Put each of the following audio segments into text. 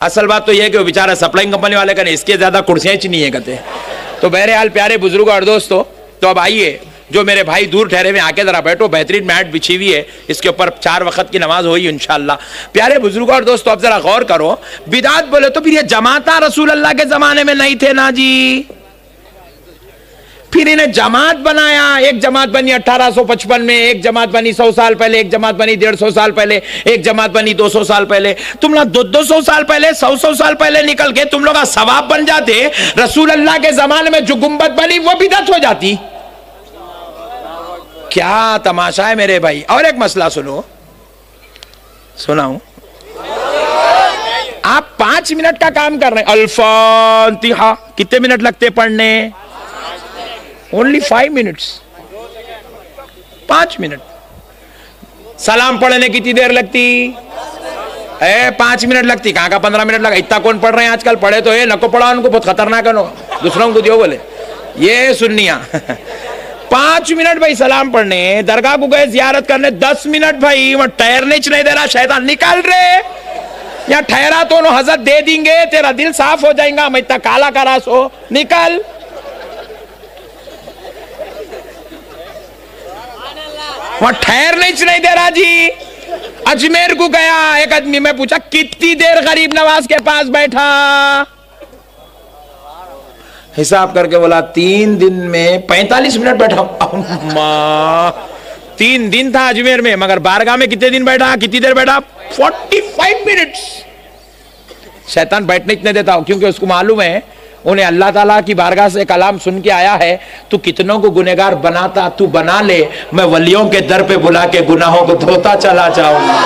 असल बात तो यह है कि वो बेचारा सप्लाइंग कंपनी वाले का नहीं, इसके ज्यादा कुर्सियां ही नहीं है कहते। तो बहरहाल प्यारे बुजुर्गों और दोस्तों, तो अब आइए, जो मेरे भाई दूर ठहरे हुए आके जरा बैठो, बेहतरीन मैट बिछी हुई है, इसके ऊपर 4 वक्त की नमाज होगी इंशाल्लाह। प्यारे बुजुर्गों और दोस्तों, अब जरा गौर करो, बिदात बोले तो फिर ये जमाता रसूल अल्लाह के जमाने में नहीं थे ना जी, फिर इन्हें जमात बनाया। एक जमात बनी 1855 में, एक जमात बनी 100 साल पहले, एक जमात बनी 150 साल पहले, एक जमात बनी 200 साल पहले। तुम लोग 200 साल पहले, 100 साल पहले निकल के तुम लोग का सवाब बन जाते, रसूल अल्लाह के जमाने में जो गुंबद बनी वो बिदअत हो जाती। क्या तमाशा है मेरे भाई। और एक मसला सुनो, सुनाऊं, आप 5 मिनट का काम कर रहे हैं, अल्फातिहा कितने मिनट लगते पढ़ने? Only 5 minutes, 5 minute. सलाम पढ़ने कितनी देर लगती? 5 मिनट लगती। कहां का 15 मिनट लगा? इतना कौन पढ़ रहे हैं आजकल? पढ़े तो है, नको पढ़ा उनको, बहुत खतरनाक है, दूसरों को दियो बोले ये सुन्निया। 5 मिनट भाई सलाम पढ़ने, दरगाह को गए जियारत करने 10 मिनट भाई, वहां ठहरने नहीं दे रहा शैतान, निकाल रहे या ठहरा तो हजरत दे देंगे, तेरा दिल साफ हो जाएगा, मैं इतना काला करा सो निकल। वहां ठहरने नहीं दे रहा जी। अजमेर को गया, एक आदमी में पूछा कितनी देर गरीब नवाज के पास बैठा? हिसाब करके बोला 3 दिन में 45 मिनट बैठा। अम्मा 3 दिन था अजमेर में, मगर बारगाह में कितने दिन बैठा, कितनी देर बैठा? 45 मिनट्स। शैतान बैठने नहीं देता, क्योंकि उसको मालूम है उन्हें अल्लाह ताला की बारगाह से कलाम सुन के आया है, तू कितनों को गुनहगार बनाता, तू बना ले, मैं वलियों के दर पे बुला के गुनाहों को धोता चला जाऊंगा।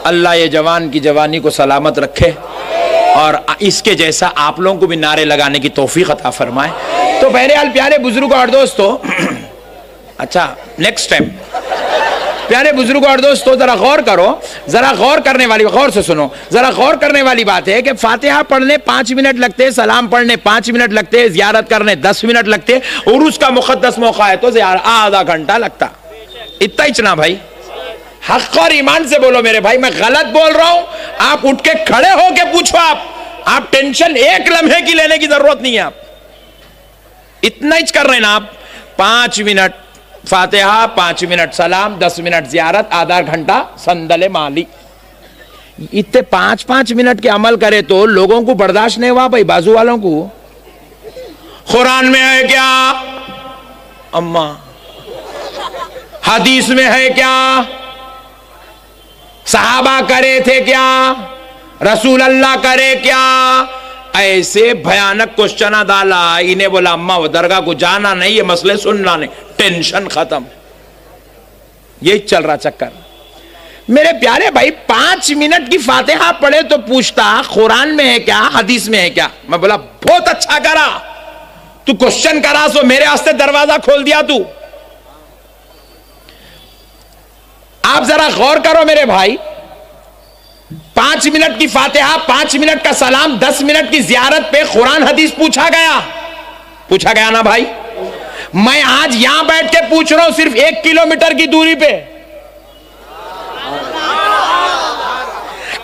अल्लाह ये जवान की जवानी को सलामत रखे और इसके जैसा आप लोगों को भी नारे लगाने की तौफीक अता फरमाए। तो बहरहाल प्यारे बुजुर्गों और दोस्तों, अच्छा नेक्स्ट टाइम प्यारे बुजुर्गों और दोस्तों जरा गौर करो, जरा गौर करने वाली, गौर से सुनो, जरा गौर करने वाली बात है कि फातिहा पढ़ने 5 मिनट लगते, सलाम पढ़ने 5 मिनट लगते, जियारत करने 10 मिनट लगते, और उसका मुकद्दस मौका है तो आधा घंटा लगता। इतना इचना भाई, हक और ईमान से बोलो मेरे भाई, मैं गलत बोल रहा हूं? आप उठ के खड़े हो के पूछो, आप टेंशन एक लम्हे की लेने की जरूरत नहीं है। आप इतना ही कर रहे हैं ना आप, 5 मिनट फातिहा, 5 मिनट सलाम, 10 मिनट जियारत, आधा घंटा संदले माली। इतने 5-5 मिनट के अमल करे तो लोगों को बर्दाश्त नहीं हुआ भाई, बाजू वालों को। कुरान में है क्या? अम्मा हदीस में है क्या? सहाबा करे थे क्या? रसूल अल्लाह करे क्या? ऐसे भयानक क्वेश्चन डाला। इन्हें बोला अम्मा वो दरगाह को जाना नहीं, ये मसले सुनना नहीं, टेंशन खत्म। यही चल रहा चक्कर। मेरे प्यारे भाई 5 मिनट की फातिहा पढ़े तो पूछता कुरान में है क्या, हदीस में है क्या? मैं बोला बहुत अच्छा करा, तू क्वेश्चन करा सो मेरे वास्ते दरवाजा खोल दिया तू। आप जरा गौर करो मेरे भाई, 5 मिनट की फातिहा, 5 मिनट का सलाम, 10 मिनट की जियारत पे कुरान हदीस पूछा गया ना भाई। मैं आज यहां बैठ के पूछ रहा हूं सिर्फ 1 किलोमीटर की दूरी पे।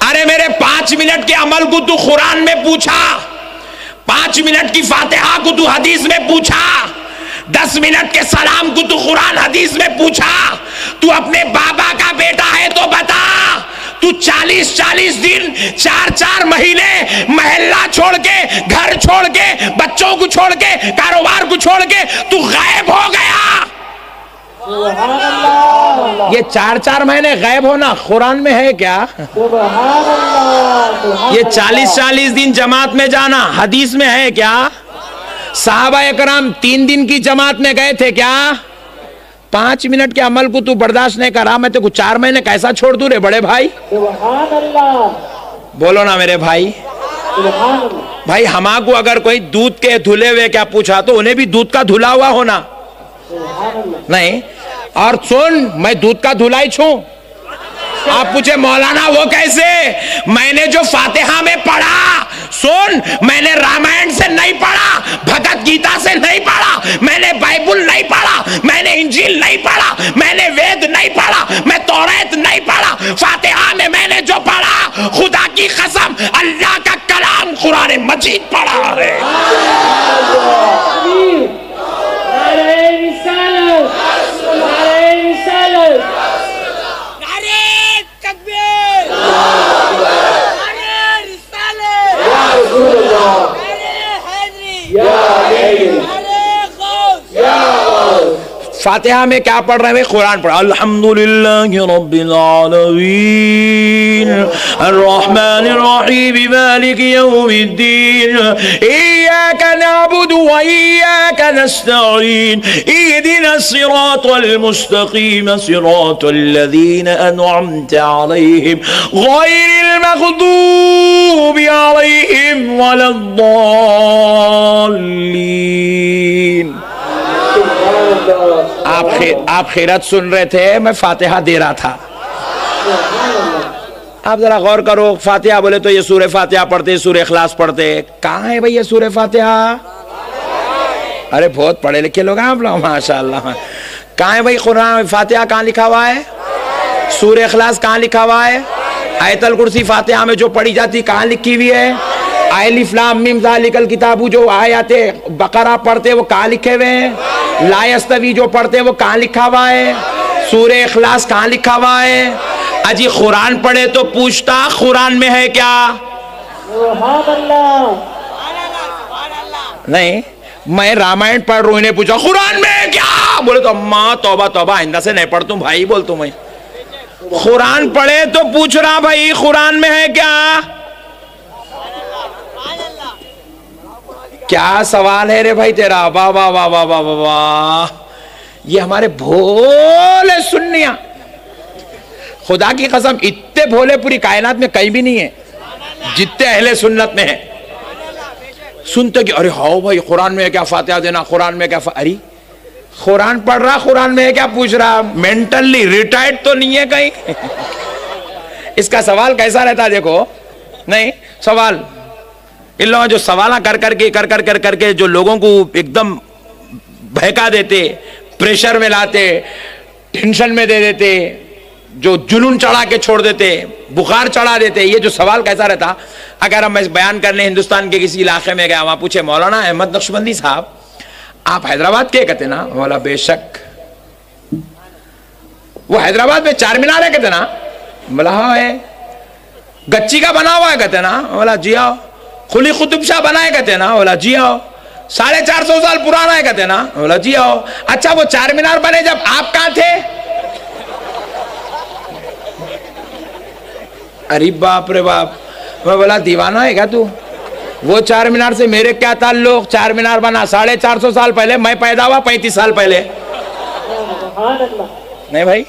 अरे मेरे 5 मिनट के अमल को तू कुरान में पूछा, 5 मिनट की फातिहा को तू हदीस में पूछा, 10 मिनट के सलाम को तू कुरान हदीस में पूछा। तू अपने बाबा का बेटा है तो बता, तू 40-40 दिन, 4-4 महीने महल्ला छोड़ के, घर छोड़ के, बच्चों को छोड़ के, कारोबार को छोड़ के तू गायब हो गया। ये 4-4 महीने गायब होना कुरान में है क्या? ये 40-40 दिन जमात में जाना हदीस में है क्या? साहबा एकराम 3 दिन की जमात में गए थे क्या? 5 मिनट के अमल को तू बर्दाश्त नहीं करा, मैं तो 4 महीने कैसा छोड़ दूं रे बड़े भाई? सुभान अल्लाह, बोलो ना मेरे भाई। सुभान अल्लाह। भाई हमाको अगर कोई दूध के धुले हुए क्या पूछा तो उन्हें भी दूध का धुला हुआ होना नहीं। और सुन, मैं दूध का धुलाई छू। आप पूछे मौलाना वो कैसे? मैंने जो फातिहा में पढ़ा, सुन, मैंने रामायण से नहीं पढ़ा, भगवत गीता से नहीं पढ़ा, मैंने बाइबल नहीं पढ़ा, मैंने इंजील नहीं पढ़ा, मैंने वेद नहीं पढ़ा, मैं तौरात नहीं पढ़ा। फातिहा में मैंने जो पढ़ा, खुदा की कसम अल्लाह का कलाम कुरान मजीद पढ़ा है। फातिहा में क्या पढ़ रहे हैं? कुरान पढ़। अल्हम्दुलिल्लाहि रब्बिल आलमीन अर्रहमानिर रहीम मालिकि यौमिद्दीन इय्याका नअबुदु व इय्याका नस्तईन इहदिनस सिरातल मुस्तकीम सिरातल लज़ीना अनअमता अलैहिम गैरिल मग़दूबि अलैहिम वलद्दाल्लीन। आप खैरत सुन रहे थे, मैं फातिहा दे रहा था। आप जरा गौर करो, फातिहा बोले तो ये सूरह फातिहा पढ़ते, सूरह इखलास पढ़ते। कहाँ है भाई ये सूरह फातिहा? अरे बहुत पढ़े लिखे लोग हैं आप लोग, माशाअल्लाह। कहाँ है भाई कुरान फातिहा? कहाँ लिखा हुआ है? सूरह इखलास कहाँ लिखा हुआ है? आयतल कुर्सी फातिहा में जो पढ़ी जाती कहाँ लिखी हुई है? अलिफ लाम मीम ज़ालिकल किताबु जो आयते बकरा पढ़ते वो कहाँ लिखे हुए हैं? ला यस्तवी जो पढ़ते वो कहाँ लिखा हुआ है? सूरह इखलास कहाँ लिखा हुआ है? अजी कुरान पढ़े तो पूछता कुरान में है क्या? नहीं, मैं रामायण पढ़ रहा हूं, इन्हें पूछा कुरान में है क्या? बोले तो अम्मा तौबा तौबा, आइंदा से नहीं पढ़ तुम भाई, बोल तुम। कुरान पढ़े तो पूछ रहा भाई कुरान में है क्या? क्या सवाल है रे भाई तेरा? वाह वाह वाह वाह वाह वाह वाह। ये हमारे भोले सुन्निया, खुदा की कसम इतने भोले पूरी कायनात में कहीं भी नहीं है जितने अहले सुन्नत में है। सुनते कि अरे हाँ भाई कुरान में है क्या? फातिहा देना। कुरान में क्या? अरे कुरान पढ़ रहा, कुरान में है क्या पूछ रहा? मेंटली रिटायर्ड तो नहीं है कहीं? इसका सवाल कैसा रहता देखो। नहीं, सवाल इन लोगों जो सवाल कर करके जो लोगों को एकदम बहका देते, प्रेशर में लाते, टेंशन में दे देते, जो जुनून चढ़ा के छोड़ देते, बुखार चढ़ा देते। ये जो सवाल कैसा रहता, अगर हम बयान करने हिंदुस्तान के किसी इलाके में गया, वहां पूछे मौलाना अहमद नक्शबंदी साहब आप हैदराबाद के? कहते ना। बोला बेशक। वो हैदराबाद में चार मीनार है? कहते ना। बोला हाँ है। गच्ची का बना हुआ है? कहते ना। बोला जी आओ। खुली कुतुब शाह बनाए? कहते ना। बोला जी आओ। 450 साल पुराना है? कहते ना। बोला जी आओ। अच्छा वो चार मीनार बने जब आप कहां थे? अरे बाप रे बाप। मैं बोला दीवाना है क्या तू? वो चार मीनार से मेरे क्या ताल्लुक? चार मीनार बना 450 साल पहले, मैं पैदा हुआ 35 साल पहले। नहीं भाई,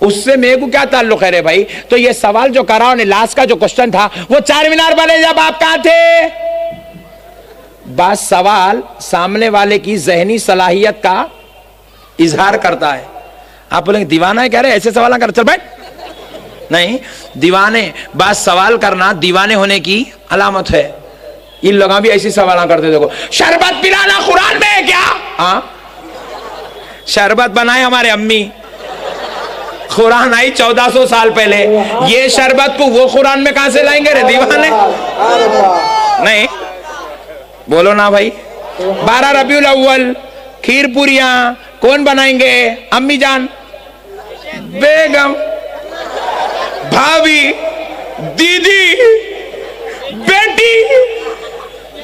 उससे मेरे को क्या ताल्लुक है रे भाई? तो ये सवाल जो करा ने लास्ट का जो क्वेश्चन था, वो चार मीनार बने जब आप कहां थे? बस सवाल सामने वाले की जहनी सलाहियत का इजहार करता है। आप बोलेंगे दीवाना है क्या रे? ऐसे सवाल कर, चल बैठ। नहीं, दीवाने बस सवाल करना दीवाने होने की अलामत है। इन लोग भी ऐसी सवाल करते। देखो शरबत पिलाना कुरान में है क्या? हाँ, शरबत बनाए हमारे अम्मी, कुरान आई 1400 साल पहले। ये शरबत को वो कुरान में कहां से लाएंगे रे दीवाने? नहीं, बोलो ना भाई। 12 रबीउल अव्वल खीर पूरियां कौन बनाएंगे? अम्मी जान, बेगम, भाभी, दीदी, बेटी।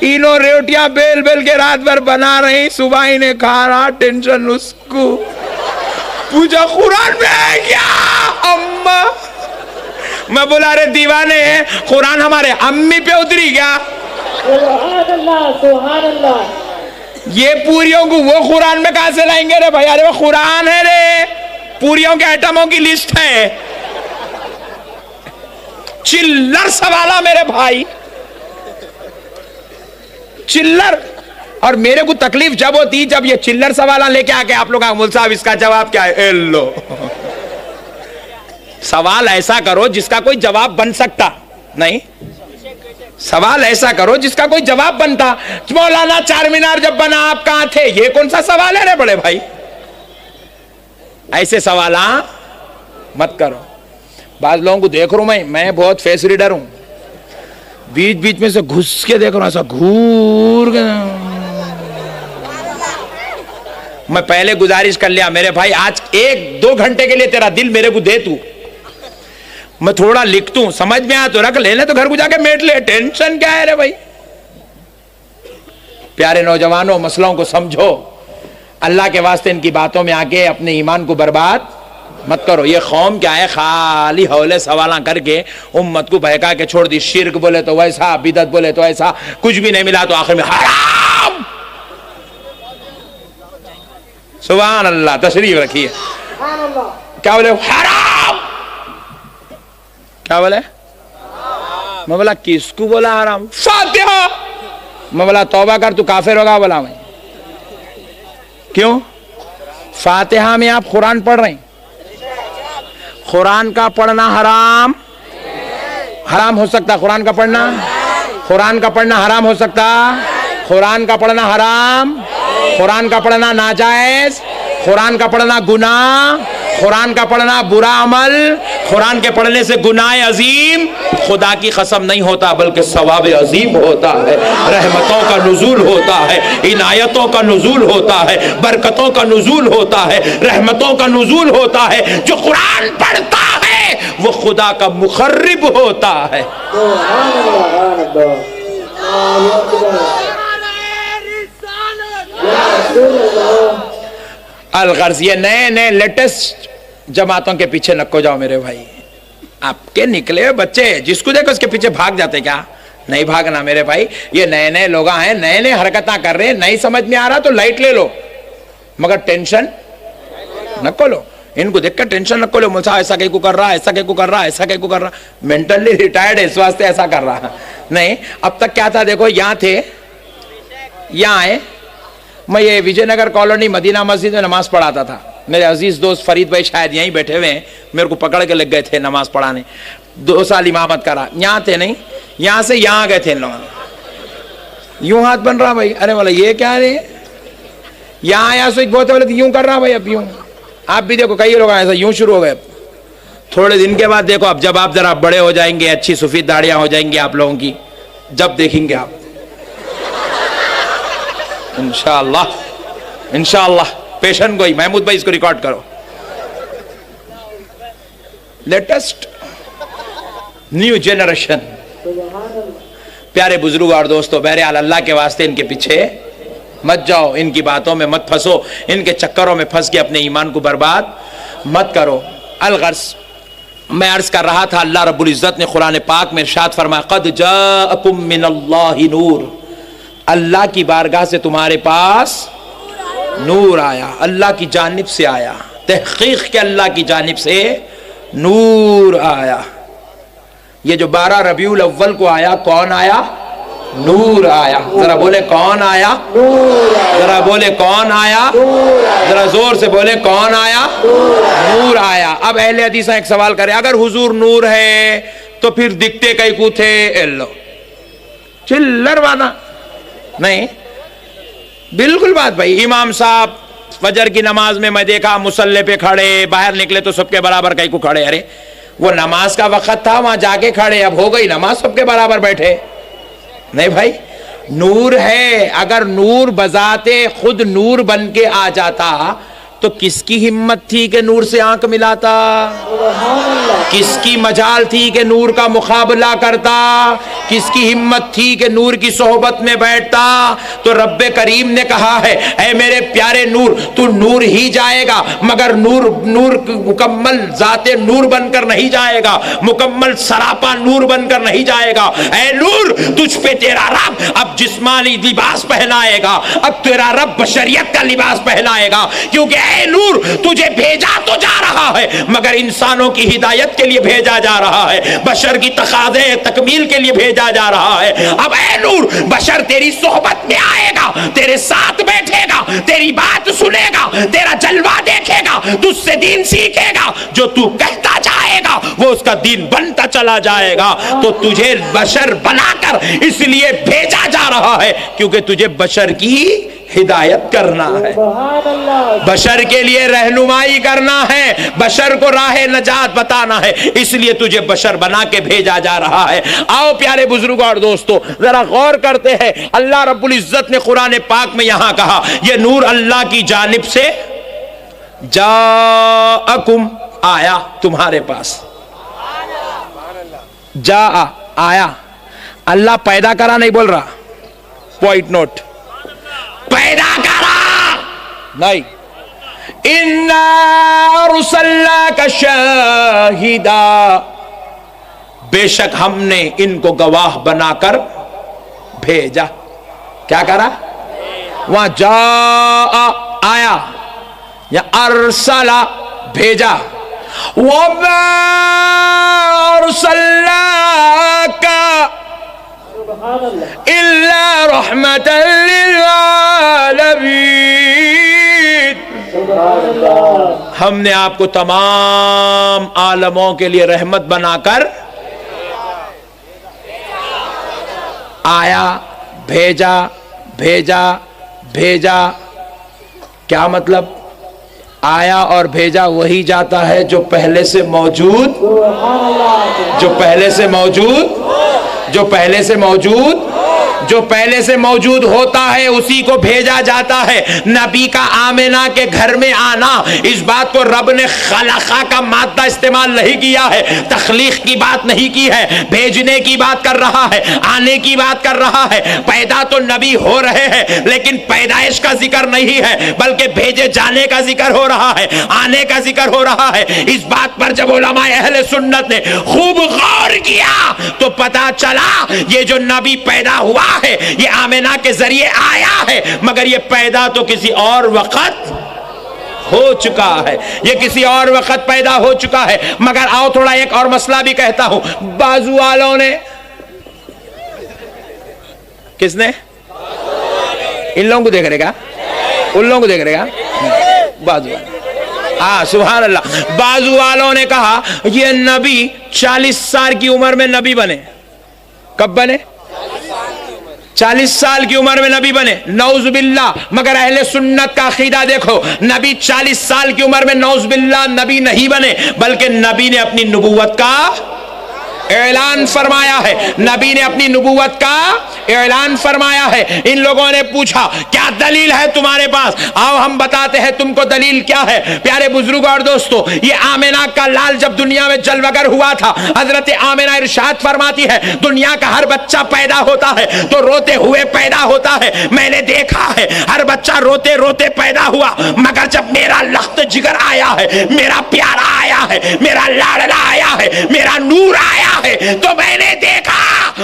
इनो रोटियां बेल बेल के रात भर बना रही, सुबह इन्हें खा रहा, टेंशन उसको। पूछा कुरान में है क्या? अम्मा। मैं बोला अरे दीवाने हैं, कुरान हमारे अम्मी पे उतरी क्या? सुभान अल्लाह, सुभान अल्लाह। ये पूरियों को वो कुरान में कहां से लाएंगे रे भाई? अरे वो कुरान है रे, पूरियों के आइटमों की लिस्ट है। चिल्लर सवाला मेरे भाई, चिल्लर। और मेरे को तकलीफ जब होती जब ये चिल्लर सवाल लेके आके आप लोग मुल साहब इसका जवाब क्या है, लो सवाल ऐसा करो जिसका कोई जवाब बन सकता नहीं, सवाल ऐसा करो जिसका कोई जवाब बनता। मौलाना चार मीनार जब बना आप कहां थे, ये कौन सा सवाल है रे बड़े भाई? ऐसे सवाल मत करो। बाज लोगों को देख रहा हूं मैं बहुत फेस रीडर हूं, बीच बीच में से घुस के देख रहा हूं, ऐसा घूर के। मैं पहले गुजारिश कर लिया, मेरे भाई आज 1-2 घंटे के लिए तेरा दिल मेरे को दे, तू मैं थोड़ा लिख दूं, समझ में आ तो रख, लेने तो घर को जाके मेट ले, टेंशन क्या है रे भाई। प्यारे नौजवानों, मसलों को समझो, अल्लाह के वास्ते इनकी बातों में आके अपने ईमान को बर्बाद मत करो। ये कौम क्या है, खाली हौले सवाल करके उम्मत को बहका के छोड़ दी। शिर्क बोले तो वैसा, बिदत बोले तो ऐसा, कुछ भी नहीं मिला तो आखिर में हराम। सुभान अल्लाह, तशरीफ रखिए। क्या बोले? हराम। क्या बोले? मैं बोला किसको बोला हराम? फातिहा। मैं बोला तौबा कर, तू काफिर होगा। बोला मैं क्यों? फातिहा में आप कुरान पढ़ रहे हैं, कुरान का पढ़ना हराम हराम हो सकता? कुरान का पढ़ना, कुरान का पढ़ना हराम हो सकता? कुरान का पढ़ना हराम, कुरान का पढ़ना नाजायज, कुरान का पढ़ना गुनाह, कुरान का पढ़ना बुरा अमल, कुरान के पढ़ने से गुनाह अजीम खुदा की कसम नहीं होता बल्कि सवाब अजीम होता है, रहमतों का नुज़ूल होता है, इनायतों का नुज़ूल होता है, बरकतों का नुज़ूल होता है, रहमतों का नुज़ूल होता है। जो कुरान पढ़ता है वो खुदा का मुखर्रिब होता है। अलगर्ज ये नए नए लेटेस्ट जमातों के पीछे नको जाओ मेरे भाई। आपके निकले हुए बच्चे जिसको देखो उसके पीछे भाग जाते, क्या नहीं भागना मेरे भाई। ये नए नए लोग हैं, नए नए हरकतें कर रहे हैं, नहीं समझ में आ रहा तो लाइट ले लो, मगर टेंशन नको लो। इनको देखकर टेंशन नको लो, मुझे ऐसा कहीं को कर रहा, ऐसा कहीं को कर रहा, ऐसा कहीं को कर रहा, मेंटली रिटायर्ड है इस वास्ते ऐसा कर रहा नहीं। अब तक क्या था देखो, यहाँ थे, यहाँ आए, मैं ये विजयनगर कॉलोनी मदीना मस्जिद में नमाज पढ़ाता था। मेरे अजीज दोस्त फरीद भाई शायद यहीं बैठे हुए हैं, मेरे को पकड़ के लग गए थे नमाज पढ़ाने। 2 साल इमामत करा, यहाँ थे नहीं, यहाँ से यहाँ गए थे लोग। यूं हाथ बन रहा भाई, अरे बोला ये क्या रे, यहाँ आया स्विच बहुत बोले यूं कर रहा भाई। अब यूं आप भी देखो, कई लोग ऐसा यूं शुरू हो गए। थोड़े दिन के बाद देखो, अब जब आप जरा बड़े हो जाएंगे, अच्छी सफेद दाढ़ियां हो जाएंगी आप लोगों की, जब देखेंगे आप इंशाअल्लाह इंशाअल्लाह। पेशन गोई, महमूद भाई इसको रिकॉर्ड करो। Latest new generation. प्यारे बुजुर्ग और दोस्तों, बहरहाल अल्लाह के वास्ते इनके पीछे मत जाओ, इनकी बातों में मत फंसो, इनके चक्करों में फंस के अपने ईमान को बर्बाद मत करो। अलगर्ज मैं अर्ज कर रहा था, अल्लाह रब्बुल इज्जत ने कुरान पाक में इरशाद फरमाया, क़द जाअकुम मिनल्लाहि नूर, अल्लाह की बारगाह से तुम्हारे पास नूर आया, अल्लाह की जानिब से आया, तहकीक के अल्लाह की जानिब से नूर आया। ये जो 12 रबीउल अव्वल को आया, कौन आया? नूर आया। जरा बोले कौन आया? जरा बोले कौन आया? जरा जोर से बोले कौन आया? नूर आया। अब अहले हदीस एक सवाल करे, अगर हुजूर नूर है तो फिर दिखते कई को थे? एल्लो चिल्लर वाला नहीं, बिल्कुल बात भाई। इमाम साहब फजर की नमाज में मैं देखा मुसल्ले पे खड़े, बाहर निकले तो सबके बराबर कई को खड़े। अरे वो नमाज का वक्त था, वहां जाके खड़े, अब हो गई नमाज, सबके बराबर बैठे। नहीं भाई, नूर है। अगर नूर बजाते खुद नूर बन के आ जाता तो किसकी हिम्मत थी कि नूर से आंख मिलाता? किसकी मजाल थी कि नूर का मुकाबला करता? किसकी हिम्मत थी कि नूर की सोहबत में बैठता? तो रब्बे करीम ने कहा है, ऐ मेरे प्यारे नूर, तू नूर ही जाएगा, मगर नूर नूर मुकम्मल जाते नूर बनकर नहीं जाएगा, मुकम्मल सरापा नूर बनकर नहीं जाएगा। ऐ नूर, तुझ पे तेरा रब अब जिस्मानी लिबास पहनाएगा, अब तेरा रब बशरियत का लिबास पहनाएगा, क्योंकि ए नूर, तुझे भेजा तो जा रहा है मगर इंसानों की हिदायत के लिए भेजा जा रहा है, बशर की तकाज़े तकमील के लिए भेजा जा रहा है। अब ए नूर, बशर तेरी सोहबत में आएगा, तेरे साथ बैठेगा, तेरी बात सुनेगा, तेरा जलवा देखेगा, तुझसे दीन सीखेगा, जो तू कहता जाएगा वो उसका दीन बनता चला जाएगा। तो तुझे बशर बनाकर इसलिए भेजा जा रहा है क्योंकि तुझे बशर की हिदायत करना है, बशर के लिए रहनुमाई करना है, बशर को राह नजात बताना है, इसलिए तुझे बशर बना के भेजा जा रहा है। आओ प्यारे बुजुर्गों और दोस्तों, जरा गौर करते हैं, अल्लाह रब्बुल इज्जत ने कुरान पाक में यहां कहा, यह नूर अल्लाह की जानिब से जाअकुम, आया तुम्हारे पास, जा आया। अल्लाह पैदा करा नहीं बोल रहा, पॉइंट नोट, पैदा करा नहीं। इन्ना रुसल्नाका शाहिदा, बेशक हमने इनको गवाह बनाकर भेजा। क्या करा? वहां जा आया या अरसला भेजा, वमा अरसलनाका इल्ला रहमतल लिल आलमीन, हमने आपको तमाम आलमों के लिए रहमत बनाकर आया, भेजा भेजा भेजा। क्या मतलब? आया और भेजा वही जाता है जो पहले से मौजूद, जो पहले से मौजूद, जो पहले से मौजूद, जो पहले से मौजूद होता है उसी को भेजा जाता है। नबी का आमिना के घर में आना, इस बात को रब ने खलका का मादा इस्तेमाल नहीं किया है, तख्लीक की बात नहीं की है, भेजने की बात कर रहा है, आने की बात कर रहा है। पैदा तो नबी हो रहे हैं लेकिन पैदाइश का जिक्र नहीं है, बल्कि भेजे जाने का जिक्र हो रहा है, आने का जिक्र हो रहा है। इस बात पर जब उलमा अहले सुन्नत ने खूब गौर किया तो पता चला ये जो नबी पैदा हुआ है ये आमिना के जरिए आया है, मगर ये पैदा तो किसी और वक्त हो चुका है, ये किसी और वक्त पैदा हो चुका है। मगर आओ थोड़ा एक और मसला भी कहता हूं, बाजू वालों ने, किसने? इन लोगों को देख रहेगा, उन लोगों को देख रहेगा, बाजू वाले, हाँ सुभान अल्लाह। बाजू वालों ने कहा ये नबी 40 साल की उम्र में नबी बने। कब बने? 40 साल की उम्र में नबी बने, नौजुबिल्लाह। मगर अहले सुन्नत का अकीदा देखो, नबी 40 साल की उम्र में नौजुबिल्लाह नबी नहीं बने, बल्कि नबी ने अपनी नबूवत का ऐलान फरमाया है, नबी ने अपनी नबूवत का ऐलान फरमाया है। इन लोगों ने पूछा क्या दलील है तुम्हारे पास? आओ हम बताते हैं तुमको दलील क्या है। प्यारे बुजुर्गों और दोस्तों, ये आमिना का लाल जब दुनिया में जलवगर हुआ था, हजरत आमिना इरशाद फरमाती है दुनिया का हर बच्चा पैदा होता है तो रोते हुए पैदा होता है। मैंने देखा है हर बच्चा रोते रोते पैदा हुआ, मगर जब मेरा लख्त जिगर आया है, मेरा प्यारा आया है, मेरा लाडला आया है, मेरा नूर आया है, तो मैंने देखा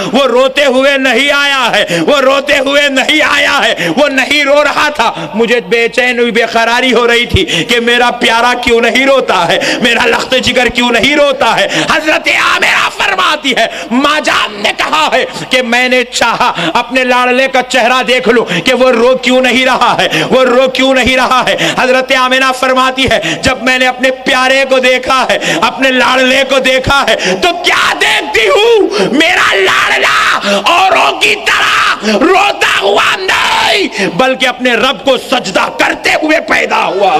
वो रोते हुए नहीं आया है, वो रोते हुए नहीं आया है, वो नहीं रो रहा था। मुझे बेचैनी बेकरारी हो रही थी कि मेरा प्यारा क्यों नहीं रोता है, मेरा लख्त जिगर क्यों नहीं रोता है। हजरत आमिना फरमाती है माँ जान ने कहा है कि मैंने चाहा अपने लाडले का चेहरा देख लूं कि वो रो क्यों नहीं रहा है, वो रो क्यों नहीं रहा है। हजरत आमिना फरमाती है जब मैंने अपने प्यारे को देखा है, अपने लाडले को देखा है, तो क्या देखती हूं, मेरा लाडला औरों की तरह रोता हुआ नहीं, बल्कि अपने रब को सजदा करते हुए पैदा हुआ।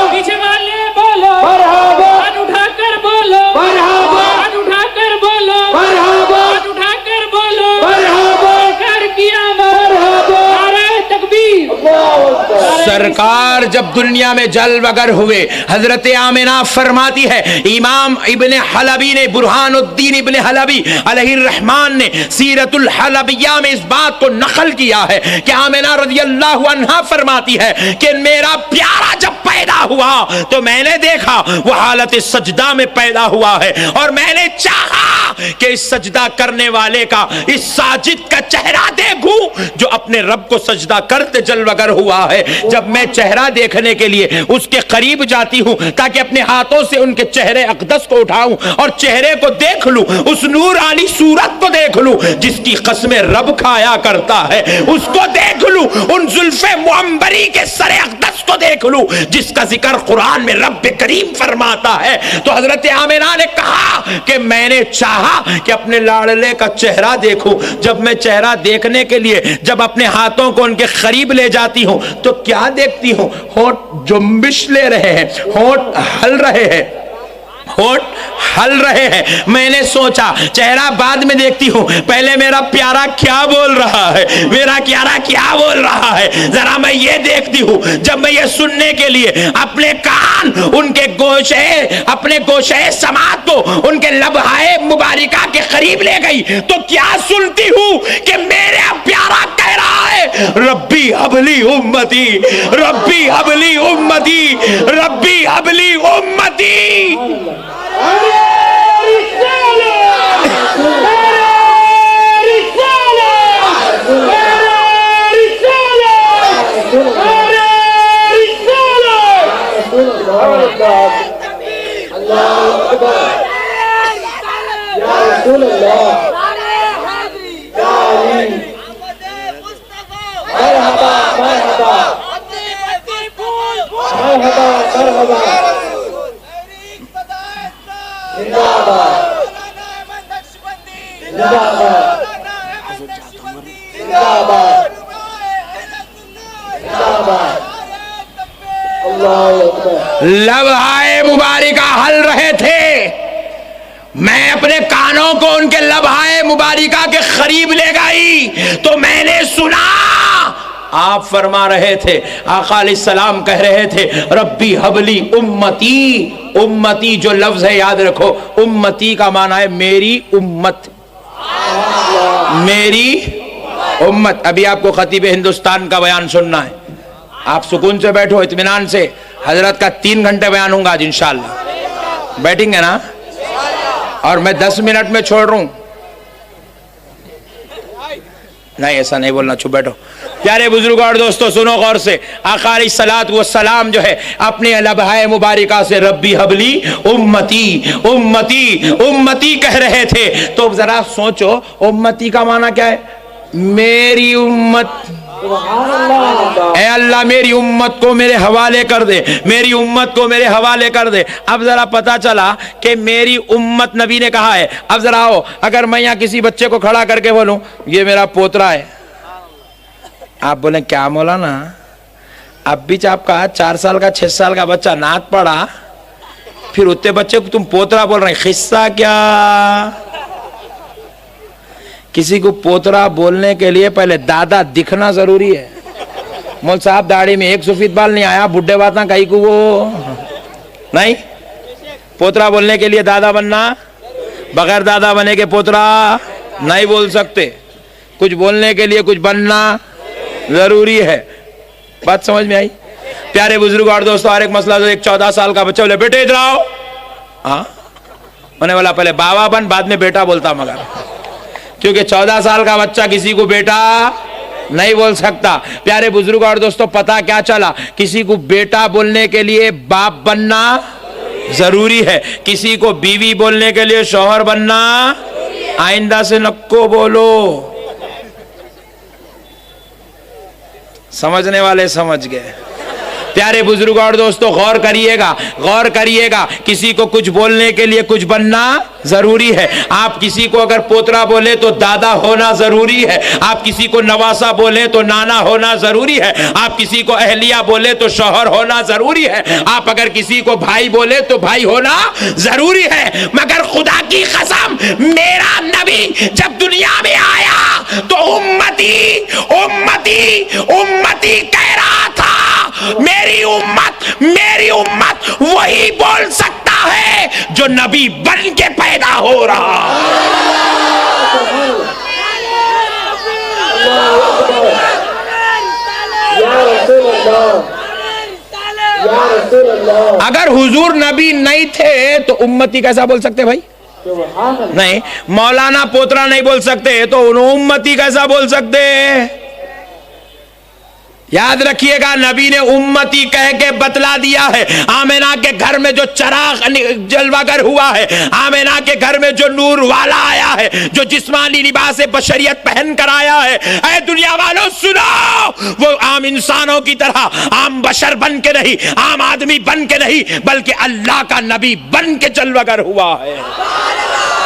पीछे वाले बोलो, हाथ उठाकर बोलो। जब दुनिया में जल वगर हुए, हजरत आमिना फरमाती है, इमाम इब्ने हलबी ने, बुरहानुद्दीन इब्ने हलबी अलैहिर्रहमान ने सीरतुल हलबिया में इस बात को नकल किया है कि आमिना रज़ियल्लाहु अन्हा फरमाती है कि मेरा प्यारा जब पैदा हुआ तो मैंने देखा वो हालत सजदा में पैदा हुआ है, और मैंने चाहा कि इस सजदा करने वाले का, इस साजिद का चेहरा देखूं जो अपने रब को सजदा करते जलवगर हुआ है। जब मैं चेहरा देखने के लिए उसके करीब जाती हूं ताकि अपने हाथों से उनके चेहरे अक़दस को उठाऊं और चेहरे को देख लूं, उस नूरानी सूरत को देख लूं जिसकी कसमें रब खाया करता है, उसको देख लूं, उन जुल्फे मुअम्बरी के सरे अक़दस को देख लूं जिसका जिक्र कुरान में रब करीम फरमाता है। तो हजरत आमिना ने कहा कि मैंने चाहा कि अपने लाडले का चेहरा देखूं। जब मैं चेहरा देखने के लिए जब अपने हाथों को उनके करीब ले जाती हूं तो क्या देखती हूं? होठ जुम्बिश ले रहे हैं, होठ हल रहे हैं, होठ हल रहे हैं। मैंने सोचा चेहरा बाद में देखती हूं, पहले मेरा प्यारा क्या बोल रहा है, मेरा प्यारा क्या बोल रहा है, जरा मैं ये देखती हूं। जब मैं ये सुनने के लिए अपने कान उनके गोशे, अपने गोशे समात को उनके लबहाए मुबारिका के करीब ले गई तो क्या सुनती हूं कि मेरा प्यारा कह रहा है, रब्बी हबली उम्मती, रब्बी हबली उम्मती, रब्बी हबली उम्मती। लबहाए मुबारिका हल रहे थे, मैं अपने कानों को उनके लबहाए मुबारिका के करीब ले गई तो मैंने सुना आप फरमा रहे थे, आका अलैहिस्सलाम कह रहे थे, रब्बी हबली उम्मती। उम्मती जो लफ्ज है याद रखो, उम्मती का माना है मेरी उम्मत, मेरी उम्मत। अभी आपको खतीब हिंदुस्तान का बयान सुनना है, आप सुकून से बैठो, इत्मीनान से। हजरत का 3 घंटे बयान होगा आज इंशाअल्लाह, बैठेंगे ना? और मैं 10 मिनट में छोड़ रहा हूं, नहीं ऐसा नहीं बोलना, चुप बैठो। प्यारे बुजुर्ग और दोस्तों सुनो गौर से, आका अलैहिस्सलातु वस्सलाम जो है अपने लबहाए मुबारिका से रब्बी हबली उम्मती, उम्मती, उम्मती कह रहे थे। तो जरा सोचो उम्मती का माना क्या है? मेरी उम्मत। ऐ अल्लाह मेरी उम्मत को मेरे हवाले कर दे, मेरी उम्मत को मेरे हवाले कर दे। अब जरा पता चला कि मेरी उम्मत नबी ने कहा है। अब जरा आओ, अगर मैं यहाँ किसी बच्चे को खड़ा करके बोलूं ये मेरा पोतरा है, आप बोले क्या मौलाना, अब भी आपका 4 साल का 6 साल का बच्चा नात पड़ा, फिर उतने बच्चे को तुम पोतरा बोल रहे हैं, खिस्सा क्या? किसी को पोतरा बोलने के लिए पहले दादा दिखना जरूरी है। मौल साहब दाढ़ी में एक सफेद बाल नहीं आया, बुढ़े बात ना कहीं को वो नहीं। पोतरा बोलने के लिए दादा बनना, बगैर दादा बने के पोतरा नहीं बोल सकते। कुछ बोलने के लिए कुछ बनना जरूरी है। बात समझ में आई? प्यारे बुजुर्ग और दोस्तों, और एक मसला, जो एक 14 साल का बच्चा बोले बेटे इधर आओ, हाँ होने वाला पहले बाबा बन, बाद में बेटा बोलता, मगर क्योंकि 14 साल का बच्चा किसी को बेटा नहीं बोल सकता। प्यारे बुजुर्ग और दोस्तों, पता क्या चला? किसी को बेटा बोलने के लिए बाप बनना जरूरी है, किसी को बीवी बोलने के लिए शौहर बनना। आइंदा से नक्को बोलो, समझने वाले समझ गए। प्यारे बुजुर्ग और दोस्तों गौर करिएगा, गौर करिएगा, किसी को कुछ बोलने के लिए कुछ बनना जरूरी है। आप किसी को अगर पोतरा बोले तो दादा होना जरूरी है, आप किसी को नवासा बोले तो नाना होना जरूरी है, आप किसी को अहलिया बोले तो शौहर होना जरूरी है, आप अगर किसी को भाई बोले तो भाई होना जरूरी है। मगर खुदा की कसम, मेरा नबी जब दुनिया में आया तो उम्मती उम्मती उम्मती कह रहा था, मेरी उम्मत वही बोल सकता है जो नबी बन के पैदा हो रहा। अगर हुजूर नबी नहीं थे तो उम्मती कैसा बोल सकते भाई? नहीं, मौलाना पोतरा नहीं बोल सकते तो उम्मती कैसा बोल सकते? याद रखिएगा, नबी ने उम्मती कह के बतला दिया है। आमिना के घर में जो चराग जलवागर हुआ है, आमिना के घर में जो नूर वाला आया है, जो जिस्मानी लिबास बशरियत पहन कर आया है, ऐ दुनिया वालों सुनो, वो आम इंसानों की तरह आम बशर बन के नहीं, आम आदमी बन के नहीं, बल्कि अल्लाह का नबी बन के जलवागर हुआ है।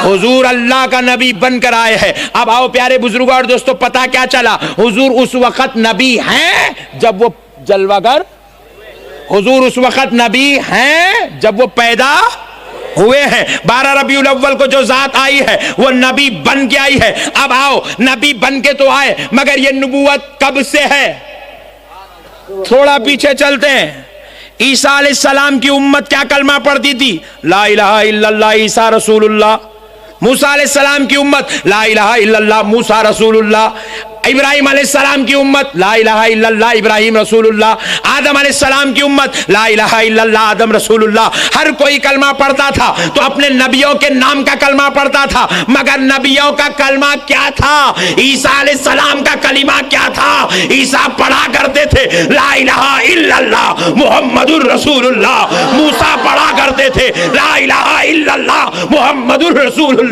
हुजूर अल्लाह का नबी बनकर आए हैं। अब आओ प्यारे बुजुर्गों और दोस्तों, पता क्या चला? हुजूर उस वक्त नबी हैं जब वो जलवागर, हुजूर उस वक्त नबी हैं जब वो पैदा हुए हैं। 12 रबीउल अव्वल को जो जात आई है वो नबी बन के आई है। अब आओ, नबी बन के तो आए, मगर ये नबूवत कब से है? थोड़ा पीछे चलते हैं। ईसा अलैहिस्सलाम की उम्मत क्या कलमा पढ़ती थी? ला इलाहा इल्लल्लाह ईसा रसूलुल्लाह। मूसा अलैहिस्सलाम की उम्मत ला इलाहा इल्लल्लाह मूसा रसूलुल्लाह। इब्राहिम अलैहिस्सलाम की उम्मत ला इलाहा इल्लल्लाह इब्राहिम रसूलुल्लाह। आदम अलैहिस्सलाम की उम्मत ला इलाहा इल्लल्लाह आदम रसूलुल्लाह। हर कोई कलमा पढ़ता था तो अपने नबियों के नाम का कलमा पढ़ता था, मगर नबियों का कलमा क्या था? ईसा अलैहिस्सलाम का कलिमा क्या था? ईसा पढ़ा करते थे ला इलाहा इल्लल्लाह मुहम्मदुर रसूलुल्लाह। मूसा पढ़ा करते थे ला इलाहा इल्लल्लाह मुहम्मदुर रसूलुल्लाह।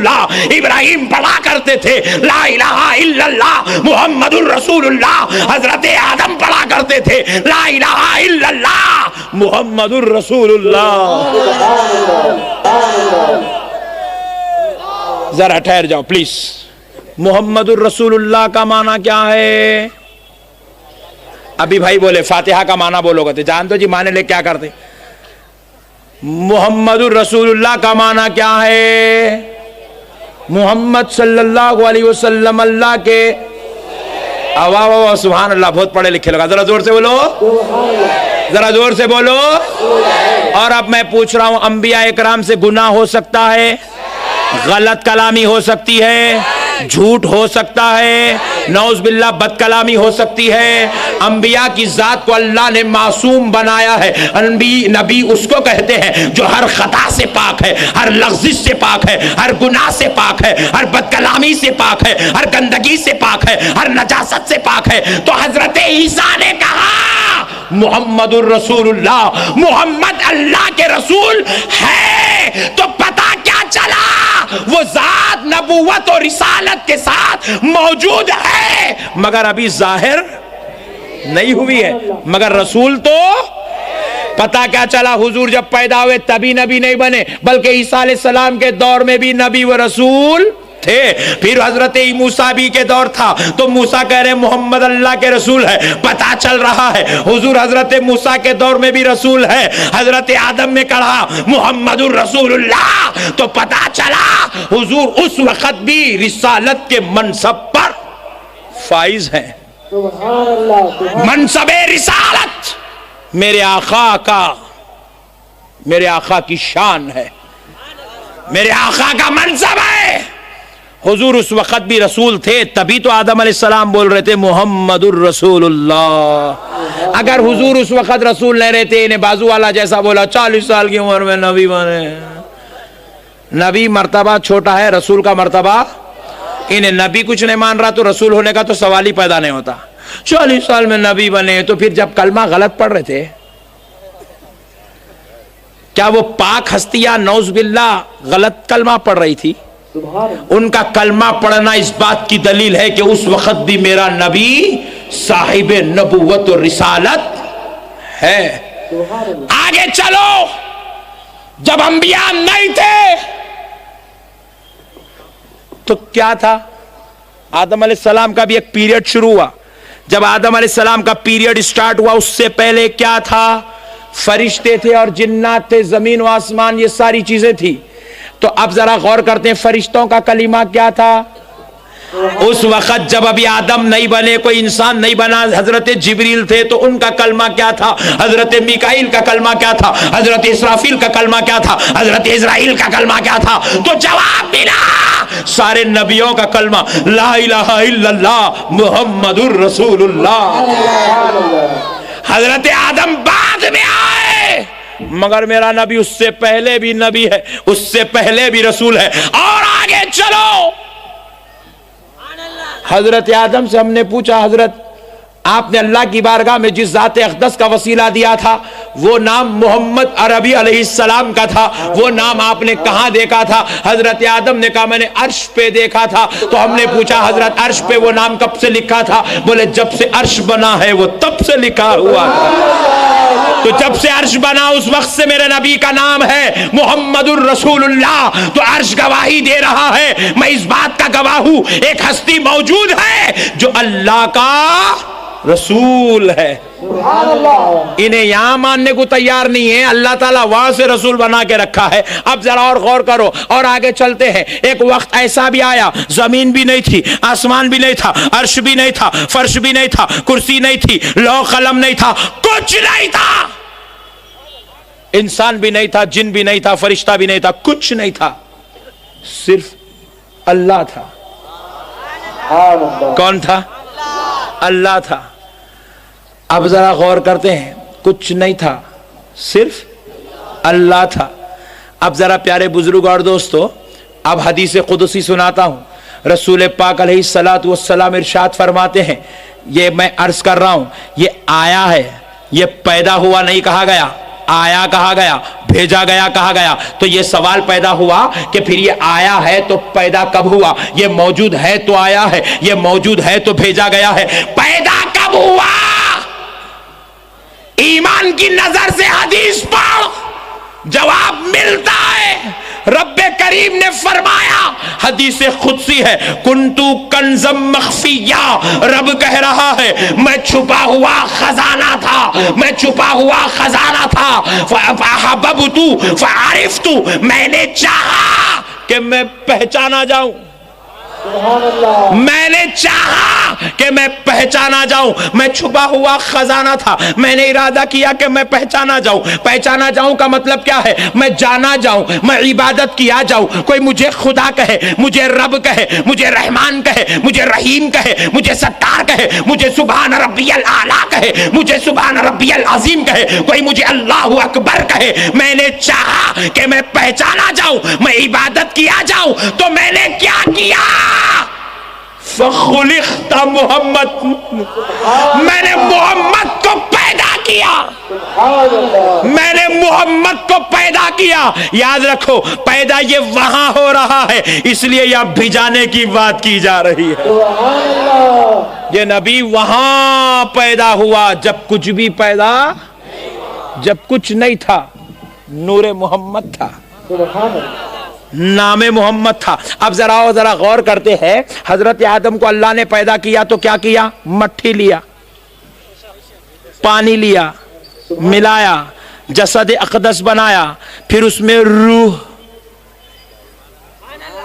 इब्राहिम पढ़ा करते थे ला इलाहा इल्लल्लाह मुहम्मदुर रसूलुल्लाह। हजरत आदम पढ़ा करते थे ला इलाहा इल्लल्लाह मुहम्मदुर रसूलुल्लाह। जरा ठहर जाओ प्लीज। मुहम्मदुर रसूलुल्लाह का माना क्या है? अभी भाई बोले फातिहा का माना बोलोगे तो जान दो जी माने ले क्या करते। मुहम्मदुर रसूलुल्लाह का माना क्या है? मुहम्मद सल्लल्लाहु अलैहि वसल्लम अल्लाह के, वाह वाह वाह सुभान अल्लाह, बहुत पढ़े लिखे लोग, जरा जोर से बोलो, जरा जोर से बोलो। और अब मैं पूछ रहा हूं, अंबिया इकराम से गुनाह हो सकता है, गलत कलामी हो सकती है, झूठ हो सकता है, नौज बिल्ला बदकलामी हो सकती है। अंबिया की जात को अल्लाह ने मासूम बनाया है। नबी उसको कहते हैं जो हर खता से पाक है, हर लफ्ज़ से पाक है, हर गुनाह से पाक है, हर बदकलामी से पाक है, हर गंदगी से पाक है, हर नजासत से पाक है। तो हजरत ईसा ने कहा मुहम्मदुर रसूलुल्लाह, मुहम्मद अल्लाह के रसूल है। तो पता क्या चला? वो जात नबूवत और रिसालत के साथ मौजूद है, मगर अभी जाहिर नहीं हुई है, मगर रसूल तो पता क्या चला? हुजूर जब पैदा हुए तभी नबी नहीं बने, बल्कि ईसा अलैहिस्सलाम के दौर में भी नबी व रसूल थे। फिर हजरत मूसा भी के दौर था तो मूसा कह रहे मोहम्मद अल्लाह के रसूल है, पता चल रहा है हुजूर हजरत मूसा के दौर में भी रसूल है। हजरत आदम ने कहा मुहम्मदुर रसूलुल्लाह, तो पता चला हुजूर उस वक्त भी रिसालत के मनसब पर फाइज हैं। मनसबे रिसालत मेरे आका की शान है, मेरे आका का मनसब है। हुजूर उस वक्त भी रसूल थे, तभी तो आदम अलैहिस्सलाम बोल रहे थे मुहम्मदुर रसूलुल्लाह। अगर हुजूर उस वक्त रसूल नहीं रहते, इन्हें बाजू वाला जैसा बोला 40 साल की उम्र में नबी बने। नबी मर्तबा छोटा है, रसूल का मर्तबा, इन्हें नबी कुछ नहीं मान रहा तो रसूल होने का तो सवाल ही पैदा नहीं होता। 40 साल में नबी बने, तो फिर जब कलमा गलत पढ़ रहे थे, क्या वो पाक हस्तियां नौज बिल्ला गलत कलमा पढ़ रही थी? उनका कलमा पढ़ना इस बात की दलील है कि उस वक्त भी मेरा नबी साहिब नबूवत और रिसालत है। आगे चलो, जब अंबिया नहीं थे तो क्या था? आदम अलैहिस्सलाम का भी एक पीरियड शुरू हुआ। जब आदम अलैहिस्सलाम का पीरियड स्टार्ट हुआ, उससे पहले क्या था? फरिश्ते थे और जिन्नात थे, जमीन व आसमान, ये सारी चीजें थी। तो अब जरा गौर करते हैं, फरिश्तों का कलीमा क्या था? उस वक्त जब अभी आदम नहीं बने, कोई इंसान नहीं बना, हजरत जिब्रील थे, तो उनका कलमा क्या था? हजरत मिकाईल का कलमा क्या था? हजरत इसराफील का कलमा क्या था? हजरत इजराइल का कलमा क्या था? तो जवाब मिला, सारे नबियों का कलमा ला इलाहा इल्लल्लाह मुहम्मदुर रसूलुल्लाह। हजरत आदम बाद में आए, मगर मेरा नबी उससे पहले भी नबी है, उससे पहले भी रसूल है। और आगे चलो, हजरत आदम से हमने पूछा, हजरत आपने अल्लाह की बारगाह में जिस ज़ात अक़दस का वसीला दिया था, वो नाम मोहम्मद अरबी अलैहिस्सलाम का था, वो नाम आपने कहां देखा था? हजरत आदम ने कहा मैंने अर्श पे देखा था। तो हमने पूछा हजरत अर्श पे वो नाम कब से लिखा था? बोले जब से अर्श बना है वो तब से लिखा हुआ था। तो जब से अर्श बना उस वक्त से मेरे नबी का नाम है मुहम्मदुर रसूलुल्लाह। तो अर्श गवाही दे रहा है, मैं इस बात का गवाह हूं, एक हस्ती मौजूद है जो अल्लाह का रसूल है। इन्हें यहां मानने को तैयार नहीं है, अल्लाह ताला वहां से रसूल बना के रखा है। अब जरा और गौर करो और आगे चलते हैं। एक वक्त ऐसा भी आया, जमीन भी नहीं थी, आसमान भी नहीं था, अर्श भी नहीं था, फर्श भी नहीं था, कुर्सी नहीं थी, लौह कलम नहीं था, कुछ नहीं था। इंसान भी नहीं था, जिन भी नहीं था, फरिश्ता भी नहीं था, कुछ नहीं था, सिर्फ अल्लाह था। कौन था? अल्लाह था। अब जरा गौर करते हैं, कुछ नहीं था, सिर्फ अल्लाह था। अब जरा प्यारे बुजुर्ग और दोस्तों, अब हदीस कुदसी सुनाता हूं। रसूल पाक अलैहिस्सलातु वस्सलाम इरशाद फरमाते हैं, ये मैं अर्ज कर रहा हूं, ये आया है, ये पैदा हुआ नहीं कहा गया, आया कहा गया, भेजा गया कहा गया। तो ये सवाल पैदा हुआ कि फिर ये आया है तो पैदा कब हुआ? ये मौजूद है तो आया है, ये मौजूद है तो भेजा गया है, पैदा कब हुआ? ईमान की नजर से हदीस पढ़, जवाब मिलता है। रब्बे करीम ने फरमाया, हदीस खुदसी है, कुंतु कंज़म मख्फिया, रब कह रहा है मैं छुपा हुआ खजाना था, मैं छुपा हुआ खजाना था। फअहबब्तु फअरिफ्तु, मैंने चाहा कि मैं पहचाना जाऊं, मैंने चाहा कि मैं पहचाना जाऊं। मैं छुपा हुआ खजाना था, मैंने इरादा किया कि मैं पहचाना जाऊं। पहचाना जाऊं का मतलब क्या है? मैं जाना जाऊं, मैं इबादत किया जाऊं। कोई मुझे खुदा कहे, मुझे रब कहे, मुझे रहमान कहे, मुझे रहीम कहे, मुझे सत्तार कहे, मुझे सुभान रब्बियल आला कहे, मुझे सुभान रब्बियल अजीम कहे, कोई मुझे अल्लाहु अकबर कहे। मैंने चाहा कि मैं पहचाना जाऊं, मैं इबादत किया जाऊं। तो मैंने क्या किया? फखुलिख्ता मोहम्मद, मैंने मोहम्मद को पैदा किया, मैंने मोहम्मद को पैदा किया। याद रखो, पैदा ये वहां हो रहा है, इसलिए यह भिजाने की बात की जा रही है। ये नबी वहां पैदा हुआ जब कुछ भी पैदा, जब कुछ नहीं था, नूरे मोहम्मद था, नामे मोहम्मद था। अब जरा गौर करते हैं, हजरत आदम को अल्लाह ने पैदा किया तो क्या किया? मट्टी लिया, पानी लिया, मिलाया, जसद अक़दस बनाया, फिर उसमें रूह,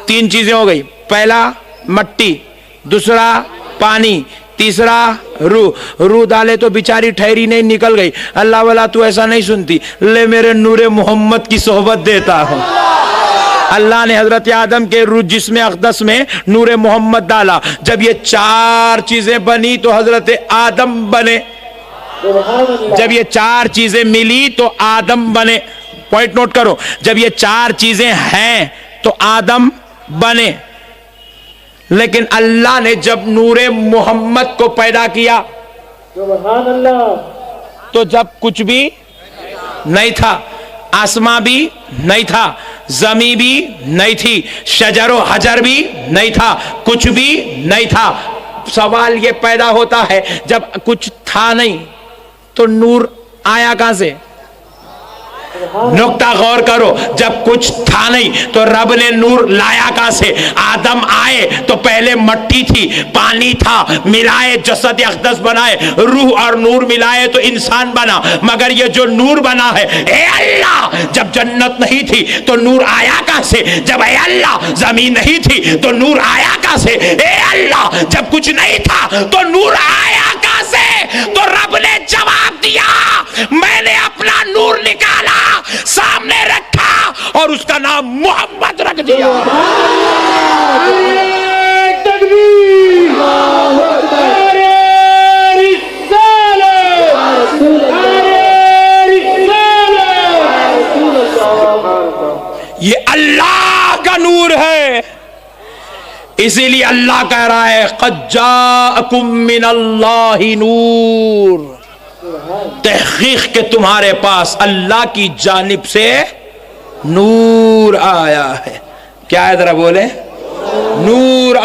तीन चीजें हो गई। पहला मट्टी, दूसरा पानी, तीसरा रूह। रूह डाले तो बेचारी ठहरी नहीं, निकल गई। अल्लाह वाला तू ऐसा नहीं सुनती, ले मेरे नूरे मोहम्मद की सोहबत देता हूं। अल्लाह ने हजरत आदम के रूह जिस्म अक़दस में नूरे मोहम्मद डाला। जब ये चार चीजें बनी तो हजरत आदम बने। जब ये चार चीजें मिली तो आदम बने। पॉइंट नोट करो, जब ये चार चीजें हैं तो आदम बने। लेकिन अल्लाह ने जब नूरे मोहम्मद को पैदा किया तो जब कुछ भी नहीं था, आसमां भी नहीं था, जमी भी नहीं थी, शजरो हजर भी नहीं था, कुछ भी नहीं था। सवाल ये पैदा होता है, जब कुछ था नहीं तो नूर आया कहां से? नुक्ता गौर करो, जब कुछ था नहीं तो रब ने नूर लाया कहां से? आदम आए तो पहले मट्टी थी, पानी था, मिलाए जसद अक़दस बनाए, रूह और नूर मिलाए तो इंसान बना। मगर ये जो नूर बना है, ए अल्लाह, जब जन्नत नहीं थी तो नूर आया कहां से? जब ए अल्लाह जमीन नहीं थी तो नूर आया कहां से? ए अल्लाह, जब कुछ नहीं था तो नूर आया कहां से? तो रब ने जवाब दिया, मैंने अपना नूर निकाला, सामने रखा और उसका नाम मोहम्मद रख दिया। ये अल्लाह का नूर है, इसीलिए अल्लाह कह रहा है क़द जाअकुम मिनल्लाहि नूर, तहक़ीक़ के तुम्हारे पास अल्लाह की जानिब से नूर आया है। क्या है जरा बोले? नूर